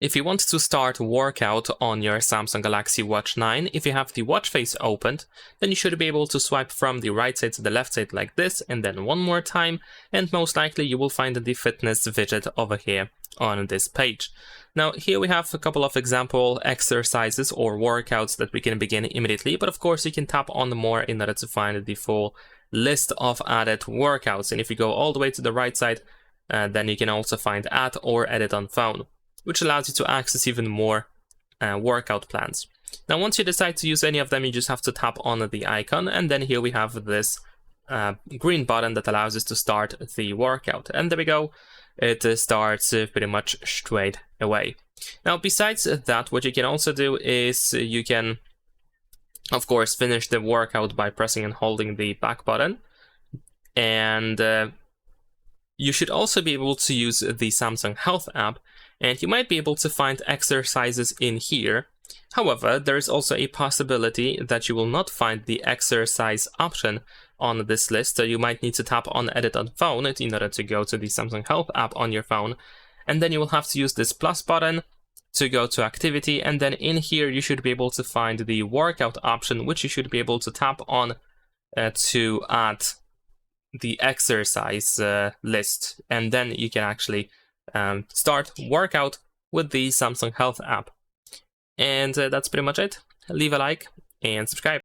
If you want to start workout on your Samsung Galaxy Watch 9, if you have the watch face opened, then you should be able to swipe from the right side to the left side like this, and then one more time, and most likely you will find the fitness widget over here on this page. Now here we have a couple of example exercises or workouts that we can begin immediately, but of course you can tap on more in order to find the full list of added workouts. And if you go all the way to the right side, then you can also find add or edit on phone, which allows you to access even more workout plans. Now, once you decide to use any of them, you just have to tap on the icon, and then here we have this green button that allows us to start the workout. And there we go, it starts pretty much straight away. Now, besides that, what you can also do is you can, of course, finish the workout by pressing and holding the back button. And you should also be able to use the Samsung Health app, and you might be able to find exercises in here. However, there is also a possibility that you will not find the exercise option on this list, so you might need to tap on Edit on Phone in order to go to the Samsung Health app on your phone, and then you will have to use this plus button to go to Activity, and then in here you should be able to find the workout option, which you should be able to tap on to add the exercise list, and then you can actually start workout with the Samsung Health app. And that's pretty much it. Leave a like and subscribe.